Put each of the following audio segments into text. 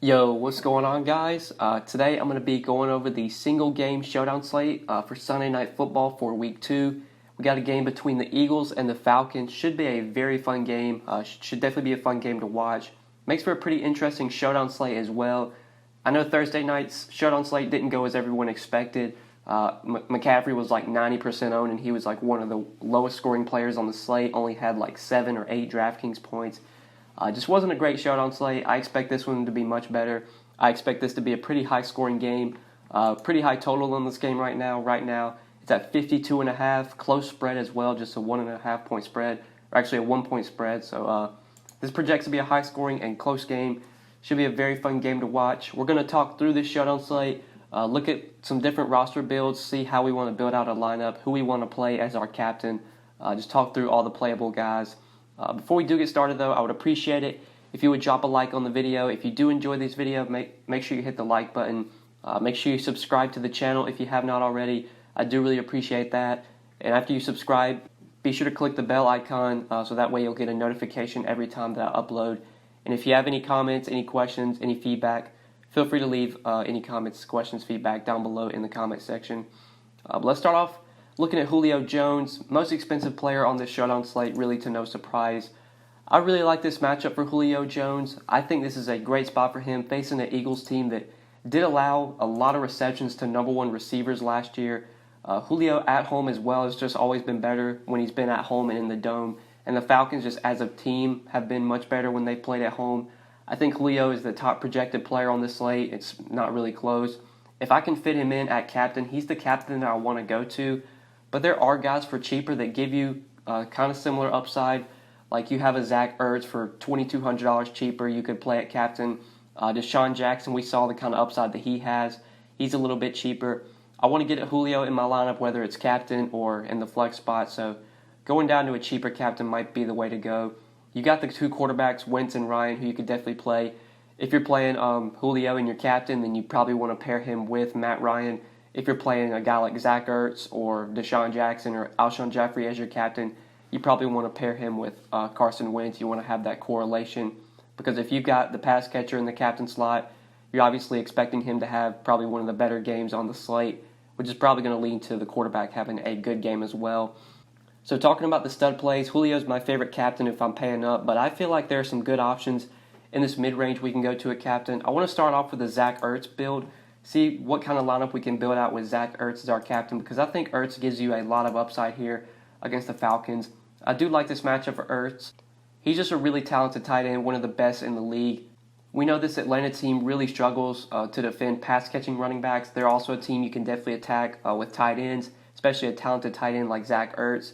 Yo, what's going on, guys? Today I'm going to be going over the single game showdown slate for Sunday Night Football for Week 2. We got a game between the Eagles and the Falcons. Should be a very fun game. Should definitely be a fun game to watch. Makes for a pretty interesting showdown slate as well. I know Thursday night's showdown slate didn't go as everyone expected. McCaffrey was like 90% owned, and he was like one of the lowest scoring players on the slate. Only had like 7 or 8 DraftKings points. Just wasn't a great showdown slate. I expect this one to be much better. I expect this to be a pretty high-scoring game. Pretty high total in this game right now. Right now, it's at 52.5. Close spread as well, just a 1.5 point spread, or actually a 1 point spread. So this projects to be a high-scoring and close game. Should be a very fun game to watch. We're going to talk through this showdown slate, look at some different roster builds, see how we want to build out a lineup, who we want to play as our captain. Just talk through all the playable guys. Before we do get started, though, I would appreciate it if you would drop a like on the video. If you do enjoy this video, make sure you hit the like button. Make sure you subscribe to the channel if you have not already. I do really appreciate that. And after you subscribe, be sure to click the bell icon so that way you'll get a notification every time that I upload. And if you have any comments, any questions, any feedback, feel free to leave any comments, questions, feedback down below in the comment section. Let's start off looking at Julio Jones, most expensive player on this showdown slate, really to no surprise. I really like this matchup for Julio Jones. I think this is a great spot for him facing an Eagles team that did allow a lot of receptions to number one receivers last year. Julio at home as well has just always been better when he's been at home and in the dome. And the Falcons just as a team have been much better when they played at home. I think Julio is the top projected player on this slate. It's not really close. If I can fit him in at captain, he's the captain that I want to go to. But there are guys for cheaper that give you kind of similar upside. Like you have a Zach Ertz for $2,200 cheaper. You could play at captain. Deshaun Jackson, we saw the kind of upside that he has. He's a little bit cheaper. I want to get a Julio in my lineup, whether it's captain or in the flex spot. So going down to a cheaper captain might be the way to go. You got the two quarterbacks, Wentz and Ryan, who you could definitely play. If you're playing Julio in your captain, then you probably want to pair him with Matt Ryan. If you're playing a guy like Zach Ertz or Deshaun Jackson or Alshon Jeffrey as your captain, you probably want to pair him with Carson Wentz. You want to have that correlation because if you've got the pass catcher in the captain slot, you're obviously expecting him to have probably one of the better games on the slate, which is probably going to lead to the quarterback having a good game as well. So talking about the stud plays, Julio's my favorite captain if I'm paying up, but I feel like there are some good options in this mid-range we can go to a captain. I want to start off with the Zach Ertz build. See what kind of lineup we can build out with Zach Ertz as our captain because I think Ertz gives you a lot of upside here against the Falcons. I do like this matchup for Ertz. He's just a really talented tight end, one of the best in the league. We know this Atlanta team really struggles to defend pass-catching running backs. They're also a team you can definitely attack with tight ends, especially a talented tight end like Zach Ertz.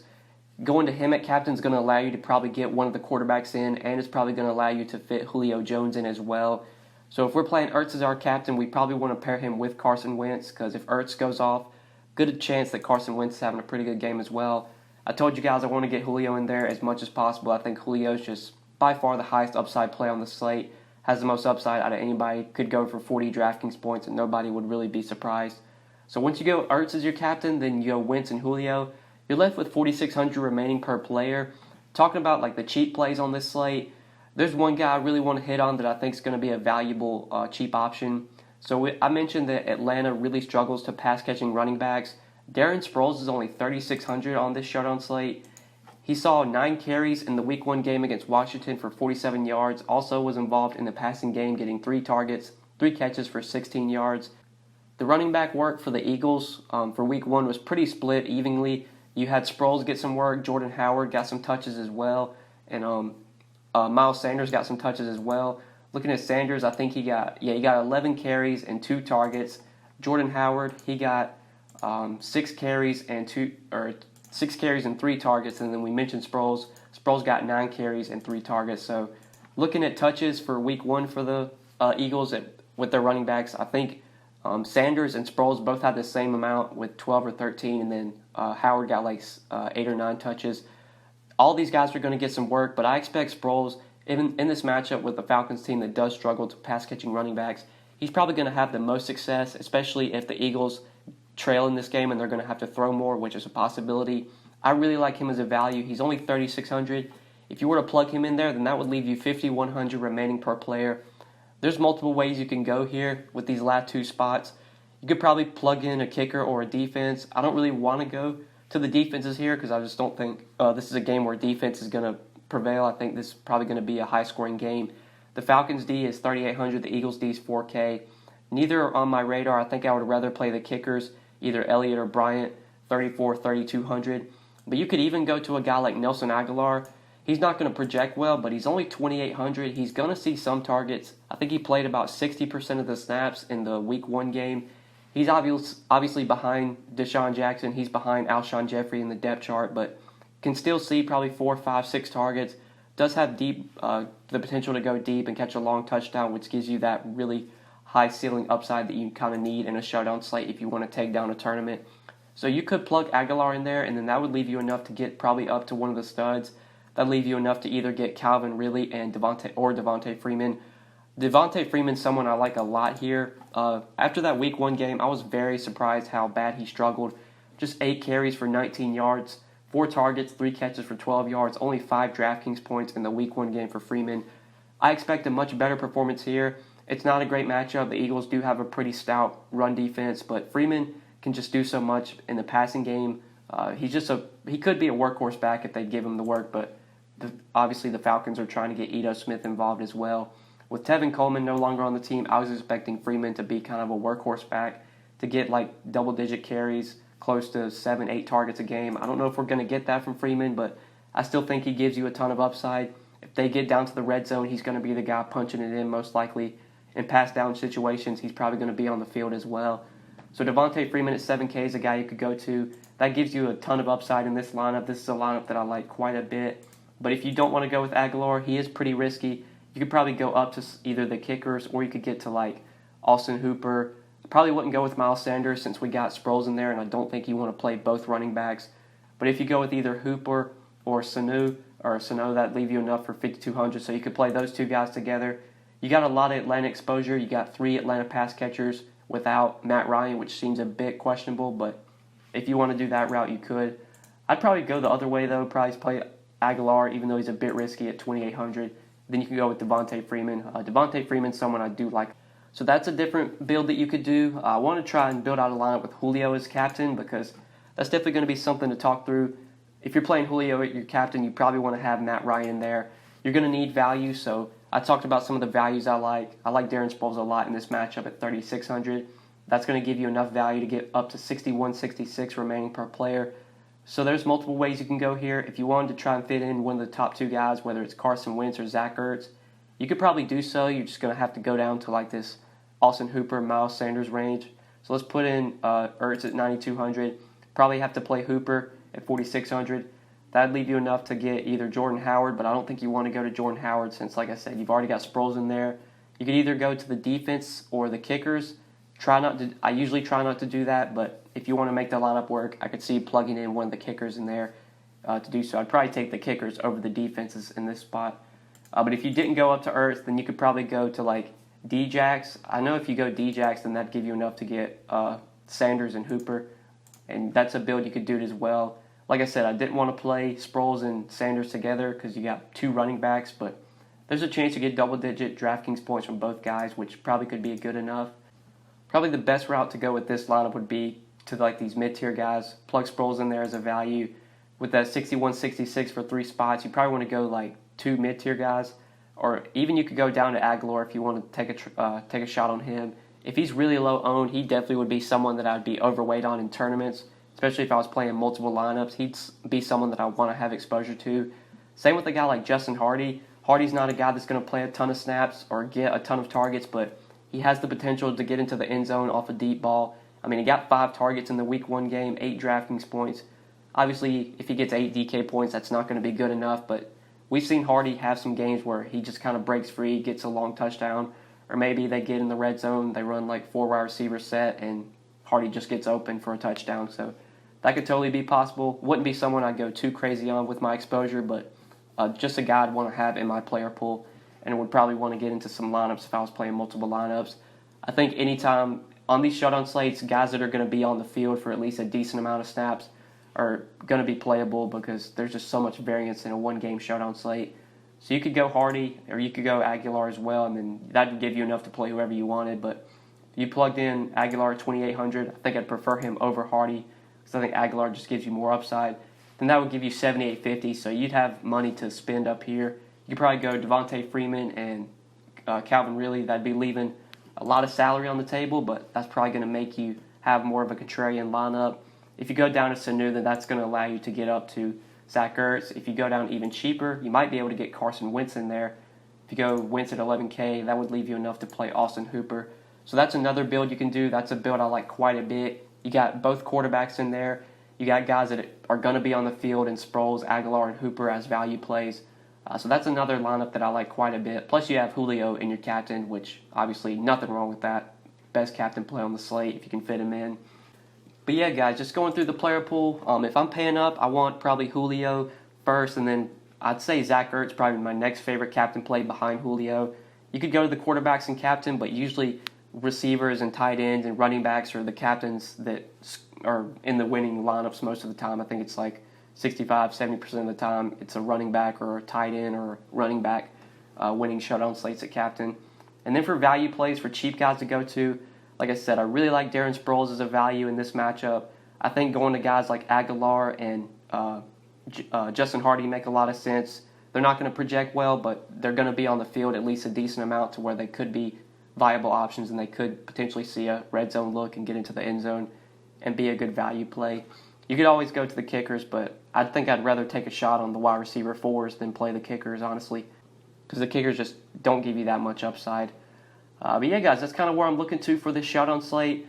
Going to him at captain is going to allow you to probably get one of the quarterbacks in, and it's probably going to allow you to fit Julio Jones in as well. So if we're playing Ertz as our captain, we probably want to pair him with Carson Wentz because if Ertz goes off, good chance that Carson Wentz is having a pretty good game as well. I told you guys I want to get Julio in there as much as possible. I think Julio's just by far the highest upside play on the slate, has the most upside out of anybody, could go for 40 DraftKings points and nobody would really be surprised. So once you go Ertz as your captain, then you go Wentz and Julio, you're left with 4,600 remaining per player. Talking about like the cheap plays on this slate, there's one guy I really want to hit on that I think is going to be a valuable cheap option. So I mentioned that Atlanta really struggles to pass-catching running backs. Darren Sproles is only 3,600 on this showdown slate. He saw 9 carries in the Week 1 game against Washington for 47 yards. Also was involved in the passing game, getting 3 targets, 3 catches for 16 yards. The running back work for the Eagles for Week 1 was pretty split evenly. You had Sproles get some work. Jordan Howard got some touches as well. And Miles Sanders got some touches as well. Looking at Sanders, I think he got 11 carries and 2 targets. Jordan Howard, he got 6 carries and 3 targets. And then we mentioned Sproles. Sproles got 9 carries and 3 targets. So looking at touches for Week 1 for the Eagles with their running backs, I think Sanders and Sproles both had the same amount with 12 or 13, and then Howard got like 8 or 9 touches. All these guys are going to get some work, but I expect Sproles, even in this matchup with the Falcons team that does struggle to pass-catching running backs, he's probably going to have the most success, especially if the Eagles trail in this game and they're going to have to throw more, which is a possibility. I really like him as a value. He's only 3,600. If you were to plug him in there, then that would leave you 5,100 remaining per player. There's multiple ways you can go here with these last two spots. You could probably plug in a kicker or a defense. I don't really want to go to the defenses here because I just don't think this is a game where defense is going to prevail. I think this is probably going to be a high-scoring game. The Falcons D is 3,800. The Eagles D is 4K. Neither are on my radar. I think I would rather play the kickers, either Elliott or Bryant, 3,200. But you could even go to a guy like Nelson Aguilar. He's not going to project well, but he's only 2,800. He's going to see some targets. I think he played about 60% of the snaps in the Week 1 game. He's obviously behind Deshaun Jackson. He's behind Alshon Jeffrey in the depth chart, but can still see probably 4, 5, 6 targets. Does have the potential to go deep and catch a long touchdown, which gives you that really high ceiling upside that you kind of need in a showdown slate if you want to take down a tournament. So you could plug Aguilar in there, and then that would leave you enough to get probably up to one of the studs. That'd leave you enough to either get Calvin Ridley and Devontae Freeman. Devontae Freeman's someone I like a lot here. After that Week 1 game, I was very surprised how bad he struggled. Just 8 carries for 19 yards, 4 targets, 3 catches for 12 yards, only 5 DraftKings points in the Week 1 game for Freeman. I expect a much better performance here. It's not a great matchup. The Eagles do have a pretty stout run defense, but Freeman can just do so much in the passing game. He could be a workhorse back if they give him the work, but obviously the Falcons are trying to get Ito Smith involved as well. With Tevin Coleman no longer on the team, I was expecting Freeman to be kind of a workhorse back, to get like double-digit carries, close to 7, 8 targets a game. I don't know if we're going to get that from Freeman, but I still think he gives you a ton of upside. If they get down to the red zone, he's going to be the guy punching it in most likely. In pass down situations, he's probably going to be on the field as well. So Devontae Freeman at 7K is a guy you could go to. That gives you a ton of upside in this lineup. This is a lineup that I like quite a bit. But if you don't want to go with Aguilar, he is pretty risky. You could probably go up to either the kickers or you could get to like Austin Hooper. Probably wouldn't go with Miles Sanders since we got Sproles in there, and I don't think you want to play both running backs. But if you go with either Hooper or Sanu, that leave you enough for 5,200, so you could play those two guys together. You got a lot of Atlanta exposure. You got 3 Atlanta pass catchers without Matt Ryan, which seems a bit questionable, but if you want to do that route, you could. I'd probably go the other way, though, probably play Aguilar, even though he's a bit risky at 2,800. Then you can go with Devontae Freeman. Devontae Freeman's someone I do like. So that's a different build that you could do. I want to try and build out a lineup with Julio as captain because that's definitely going to be something to talk through. If you're playing Julio at your captain, you probably want to have Matt Ryan in there. You're going to need value, so I talked about some of the values I like. I like Darren Sproles a lot in this matchup at 3,600. That's going to give you enough value to get up to 61, 66 remaining per player. So there's multiple ways you can go here. If you wanted to try and fit in one of the top 2 guys, whether it's Carson Wentz or Zach Ertz, you could probably do so. You're just going to have to go down to like this Austin Hooper, Miles Sanders range. So let's put in Ertz at 9,200. Probably have to play Hooper at 4,600. That'd leave you enough to get either Jordan Howard, but I don't think you want to go to Jordan Howard since, like I said, you've already got Sproles in there. You could either go to the defense or the kickers. I usually try not to do that, but if you want to make the lineup work, I could see plugging in one of the kickers in there to do so. I'd probably take the kickers over the defenses in this spot. But if you didn't go up to Ertz, then you could probably go to like D-Jax. I know if you go D-Jax, then that'd give you enough to get Sanders and Hooper, and that's a build you could do it as well. Like I said, I didn't want to play Sproles and Sanders together because you got 2 running backs, but there's a chance you get double-digit DraftKings points from both guys, which probably could be good enough. Probably the best route to go with this lineup would be to like these mid-tier guys. Plug Sproles in there as a value. With that 61, 66 for 3 spots, you probably want to go like 2 mid-tier guys, or even you could go down to Aguilar if you want to take a shot on him. If he's really low owned, he definitely would be someone that I'd be overweight on in tournaments. Especially if I was playing multiple lineups, he'd be someone that I want to have exposure to. Same with a guy like Justin Hardy. Hardy's not a guy that's going to play a ton of snaps or get a ton of targets, but he has the potential to get into the end zone off a deep ball. I mean, he got 5 targets in the Week 1 game, 8 DraftKings points. Obviously, if he gets 8 DK points, that's not going to be good enough, but we've seen Hardy have some games where he just kind of breaks free, gets a long touchdown, or maybe they get in the red zone, they run like 4 wide receiver set, and Hardy just gets open for a touchdown. So that could totally be possible. Wouldn't be someone I'd go too crazy on with my exposure, but just a guy I'd want to have in my player pool, and would probably want to get into some lineups if I was playing multiple lineups. I think anytime on these showdown slates, guys that are going to be on the field for at least a decent amount of snaps are going to be playable because there's just so much variance in a one-game showdown slate. So you could go Hardy or you could go Aguilar as well, and then that would give you enough to play whoever you wanted. But if you plugged in Aguilar at 2,800, I think I'd prefer him over Hardy because I think Aguilar just gives you more upside. Then that would give you 7,850, so you'd have money to spend up here. You could probably go Devontae Freeman and Calvin Ridley. That'd be leaving a lot of salary on the table, but that's probably going to make you have more of a contrarian lineup. If you go down to Sanu, then that's going to allow you to get up to Zach Ertz. If you go down even cheaper, you might be able to get Carson Wentz in there. If you go Wentz at 11K, that would leave you enough to play Austin Hooper. So that's another build you can do. That's a build I like quite a bit. You got both quarterbacks in there. You got guys that are going to be on the field in Sproles, Aguilar, and Hooper as value plays. So that's another lineup that I like quite a bit. Plus you have Julio in your captain, which obviously nothing wrong with that. Best captain play on the slate if you can fit him in. But yeah, guys, just going through the player pool. If I'm paying up, I want probably Julio first, and then I'd say Zach Ertz probably my next favorite captain play behind Julio. You could go to the quarterbacks and captain, but usually receivers and tight ends and running backs are the captains that are in the winning lineups most of the time. I think it's like 65-70% of the time it's a running back or a tight end or a running back winning showdown slates at captain. And then for value plays, for cheap guys to go to, like I said, I really like Darren Sproles as a value in this matchup. I think going to guys like Aguilar and Justin Hardy make a lot of sense. They're not going to project well, but they're going to be on the field at least a decent amount to where they could be viable options and they could potentially see a red zone look and get into the end zone and be a good value play. You could always go to the kickers, but I think I'd rather take a shot on the wide receiver fours than play the kickers, honestly, because the kickers just don't give you that much upside. But yeah, guys, that's kind of where I'm looking to for this showdown slate.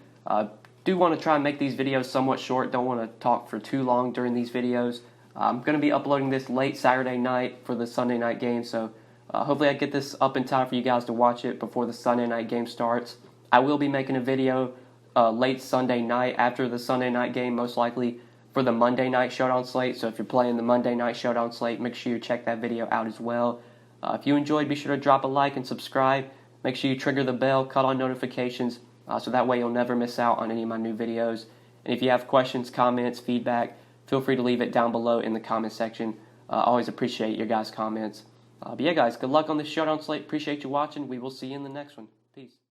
Do want to try and make these videos somewhat short. Don't want to talk for too long during these videos. I'm going to be uploading this late Saturday night for the Sunday night game, so hopefully I get this up in time for you guys to watch it before the Sunday night game starts. I will be making a video late Sunday night after the Sunday night game, most likely for the Monday night showdown slate. So if you're playing the Monday night showdown slate, make sure you check that video out as well. If you enjoyed, be sure to drop a like and subscribe. Make sure you trigger the bell, cut on notifications, so that way you'll never miss out on any of my new videos. And if you have questions, comments, feedback, feel free to leave it down below in the comment section. I always appreciate your guys' comments. But yeah, guys, good luck on this showdown slate. Appreciate you watching. We will see you in the next one. Peace.